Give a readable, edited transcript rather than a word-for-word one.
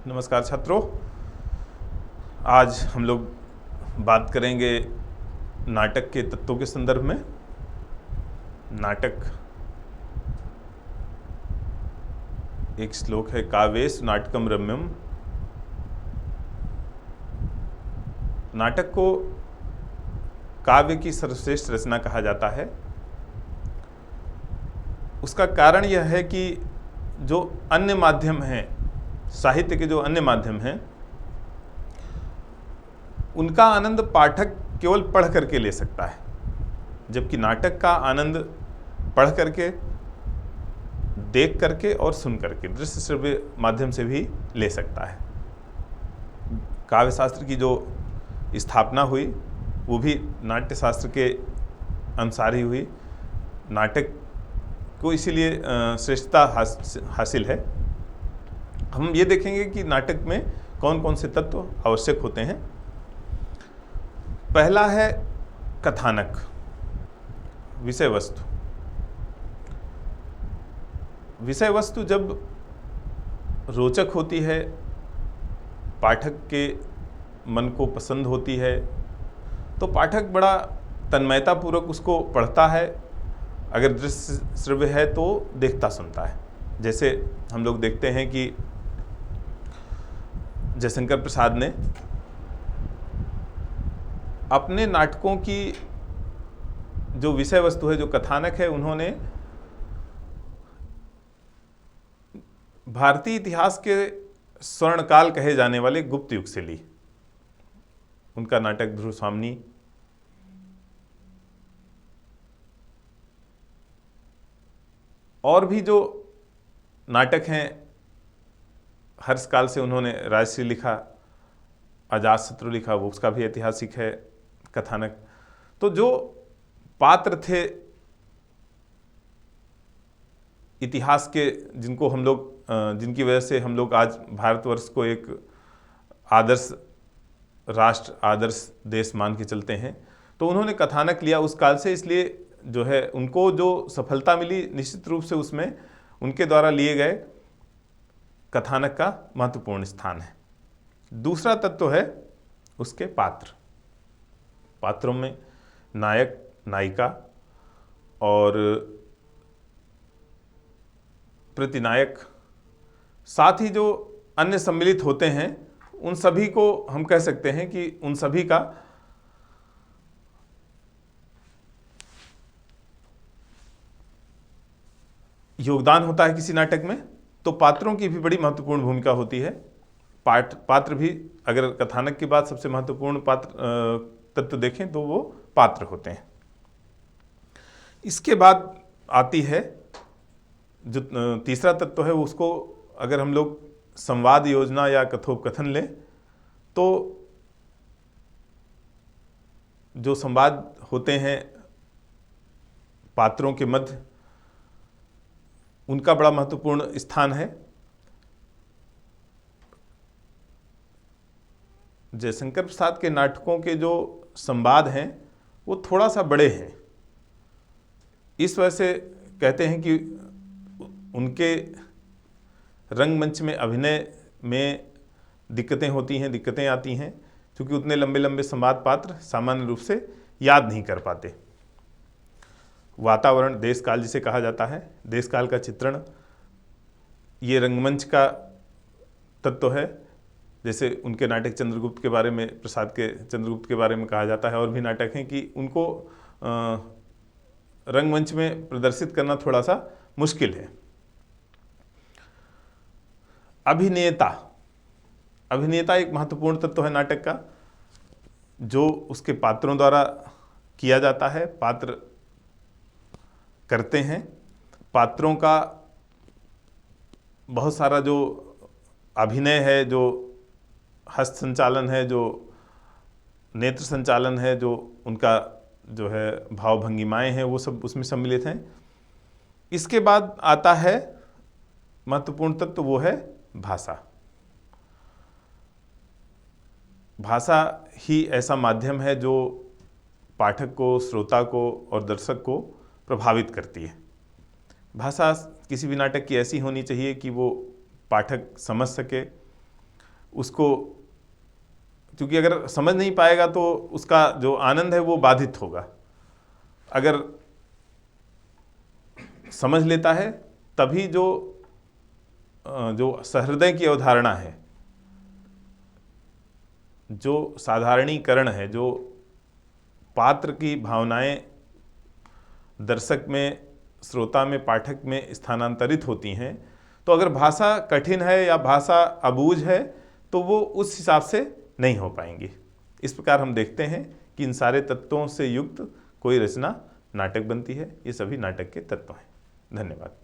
नमस्कार छात्रों। आज हम लोग बात करेंगे नाटक के तत्वों के संदर्भ में। नाटक एक श्लोक है, काव्येषु नाटकम रम्यम। नाटक को काव्य की सर्वश्रेष्ठ रचना कहा जाता है। उसका कारण यह है कि जो अन्य माध्यम हैं, साहित्य के जो अन्य माध्यम हैं, उनका आनंद पाठक केवल पढ़ करके ले सकता है, जबकि नाटक का आनंद पढ़ करके, देख करके और सुन करके, दृश्य श्रव्य माध्यम से भी ले सकता है। काव्य शास्त्र की जो स्थापना हुई वो भी नाट्य शास्त्र के अनुसार ही हुई। नाटक को इसीलिए श्रेष्ठता हासिल है। हम ये देखेंगे कि नाटक में कौन कौन से तत्व आवश्यक होते हैं। पहला है कथानक, विषय वस्तु। विषय वस्तु जब रोचक होती है, पाठक के मन को पसंद होती है, तो पाठक बड़ा तन्मयतापूर्वक उसको पढ़ता है। अगर दृश्य श्रव्य है तो देखता सुनता है। जैसे हम लोग देखते हैं कि जयशंकर प्रसाद ने अपने नाटकों की जो विषय वस्तु है, जो कथानक है, उन्होंने भारतीय इतिहास के स्वर्णकाल कहे जाने वाले गुप्त युग से ली। उनका नाटक ध्रुव स्वामिनी, और भी जो नाटक हैं, हर्षकाल से उन्होंने राजश्री लिखा, अजातशत्रु लिखा, वो उसका भी ऐतिहासिक है कथानक। तो जो पात्र थे इतिहास के, जिनको हम लोग जिनकी वजह से हम लोग आज भारतवर्ष को एक आदर्श राष्ट्र, आदर्श देश मान के चलते हैं, तो उन्होंने कथानक लिया उस काल से। इसलिए जो है उनको जो सफलता मिली, निश्चित रूप से उसमें उनके द्वारा लिए गए कथानक का महत्वपूर्ण स्थान है। दूसरा तत्व है उसके पात्र। पात्रों में नायक, नायिका और प्रतिनायक, साथ ही जो अन्य सम्मिलित होते हैं, उन सभी को हम कह सकते हैं कि उन सभी का योगदान होता है किसी नाटक में। तो पात्रों की भी बड़ी महत्वपूर्ण भूमिका होती है। पात्र भी, अगर कथानक के बाद सबसे महत्वपूर्ण तत्व देखें तो वो पात्र होते हैं। इसके बाद आती है जो तीसरा तत्व है, उसको अगर हम लोग संवाद योजना या कथोपकथन लें, तो जो संवाद होते हैं पात्रों के मध्य, उनका बड़ा महत्वपूर्ण स्थान है। जयशंकर प्रसाद के नाटकों के जो संवाद हैं वो थोड़ा सा बड़े हैं। इस वजह से कहते हैं कि उनके रंगमंच में अभिनय में दिक्कतें होती हैं, दिक्कतें आती हैं, क्योंकि उतने लंबे लंबे संवाद पात्र सामान्य रूप से याद नहीं कर पाते। वातावरण, देश काल जिसे कहा जाता है, देश काल का चित्रण, ये रंगमंच का तत्व है। जैसे उनके नाटक चंद्रगुप्त के बारे में, प्रसाद के चंद्रगुप्त के बारे में कहा जाता है, और भी नाटक हैं कि उनको रंगमंच में प्रदर्शित करना थोड़ा सा मुश्किल है। अभिनेता, अभिनेता एक महत्वपूर्ण तत्व है नाटक का, जो उसके पात्रों द्वारा किया जाता है। पात्र करते हैं, पात्रों का बहुत सारा जो अभिनय है, जो हस्त संचालन है, जो नेत्र संचालन है, जो उनका जो है भाव भंगिमाएँ हैं, वो सब उसमें सम्मिलित हैं। इसके बाद आता है महत्वपूर्ण तत्व, वो है भाषा। भाषा ही ऐसा माध्यम है जो पाठक को, श्रोता को और दर्शक को प्रभावित करती है। भाषा किसी भी नाटक की ऐसी होनी चाहिए कि वो पाठक समझ सके, उसको, क्योंकि अगर समझ नहीं पाएगा तो उसका जो आनंद है वो बाधित होगा। अगर समझ लेता है तभी जो सहृदय की अवधारणा है, जो साधारणीकरण है, जो पात्र की भावनाएं दर्शक में, श्रोता में, पाठक में स्थानांतरित होती हैं, तो अगर भाषा कठिन है या भाषा अबूझ है तो वो उस हिसाब से नहीं हो पाएंगी। इस प्रकार हम देखते हैं कि इन सारे तत्वों से युक्त कोई रचना नाटक बनती है। ये सभी नाटक के तत्व हैं। धन्यवाद।